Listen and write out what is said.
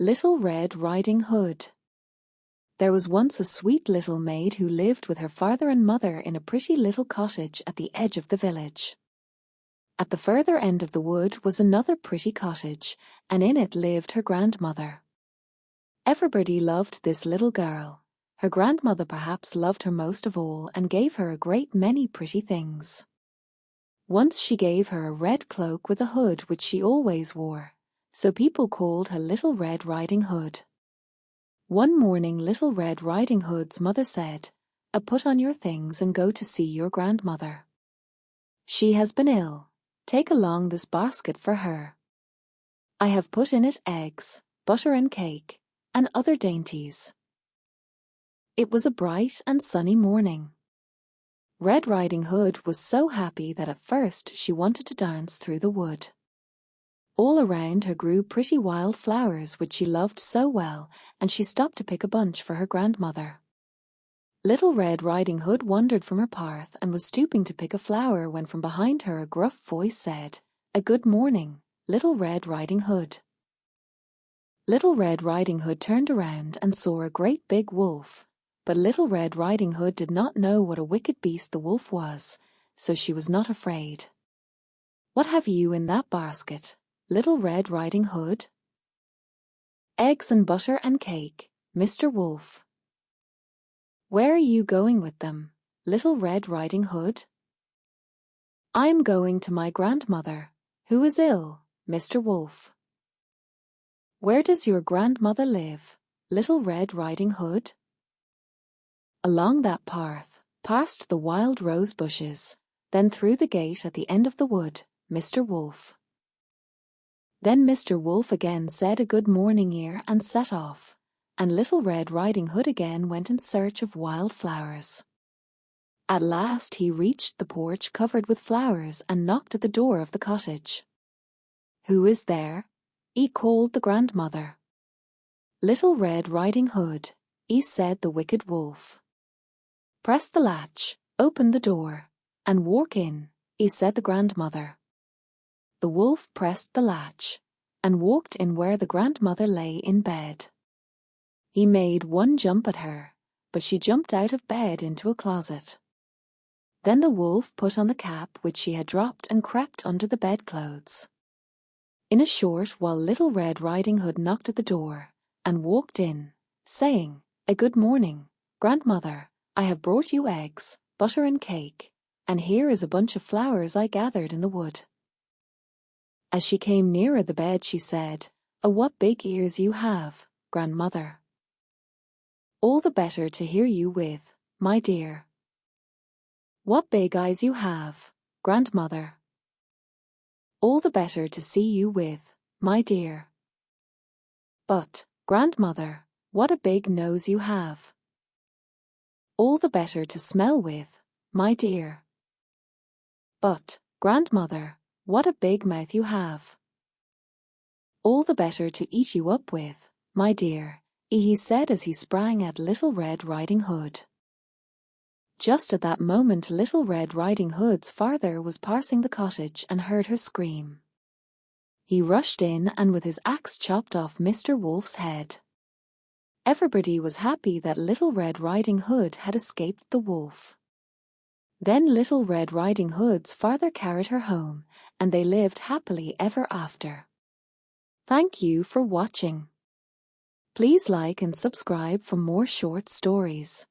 Little Red Riding Hood. There was once a sweet little maid who lived with her father and mother in a pretty little cottage at the edge of the village. At the further end of the wood was another pretty cottage, and in it lived her grandmother. Everybody loved this little girl. Her grandmother perhaps loved her most of all and gave her a great many pretty things. Once she gave her a red cloak with a hood which she always wore, so people called her Little Red Riding Hood. One morning Little Red Riding Hood's mother said, "Put on your things and go to see your grandmother. She has been ill. Take along this basket for her. I have put in it eggs, butter and cake, and other dainties." It was a bright and sunny morning. Red Riding Hood was so happy that at first she wanted to dance through the wood. All around her grew pretty wild flowers which she loved so well, and she stopped to pick a bunch for her grandmother. Little Red Riding Hood wandered from her path and was stooping to pick a flower when from behind her a gruff voice said, "A good morning, Little Red Riding Hood." Little Red Riding Hood turned around and saw a great big wolf, but Little Red Riding Hood did not know what a wicked beast the wolf was, so she was not afraid. "What have you in that basket, Little Red Riding Hood?" "Eggs and butter and cake, Mr. Wolf." "Where are you going with them, Little Red Riding Hood?" "I am going to my grandmother, who is ill, Mr. Wolf." "Where does your grandmother live, Little Red Riding Hood?" "Along that path, past the wild rose bushes, then through the gate at the end of the wood, Mr. Wolf." Then Mr. Wolf again said a good morning ear and set off, and Little Red Riding Hood again went in search of wild flowers. At last he reached the porch covered with flowers and knocked at the door of the cottage. "Who is there?" he called the grandmother. "Little Red Riding Hood," he said the wicked wolf. "Press the latch, open the door, and walk in," he said the grandmother. The wolf pressed the latch, and walked in where the grandmother lay in bed. He made one jump at her, but she jumped out of bed into a closet. Then the wolf put on the cap which she had dropped and crept under the bedclothes. In a short while Little Red Riding Hood knocked at the door, and walked in, saying, "A good morning, grandmother. I have brought you eggs, butter and cake, and here is a bunch of flowers I gathered in the wood." As she came nearer the bed she said, "What big ears you have, grandmother." "All the better to hear you with, my dear." "What big eyes you have, grandmother." "All the better to see you with, my dear." "But, grandmother, what a big nose you have." "All the better to smell with, my dear." "But, grandmother, what a big mouth you have." "All the better to eat you up with, my dear," he said as he sprang at Little Red Riding Hood. Just at that moment Little Red Riding Hood's father was passing the cottage and heard her scream. He rushed in and with his axe chopped off Mr. Wolf's head. Everybody was happy that Little Red Riding Hood had escaped the wolf. Then Little Red Riding Hood's father carried her home, and they lived happily ever after. Thank you for watching. Please like and subscribe for more short stories.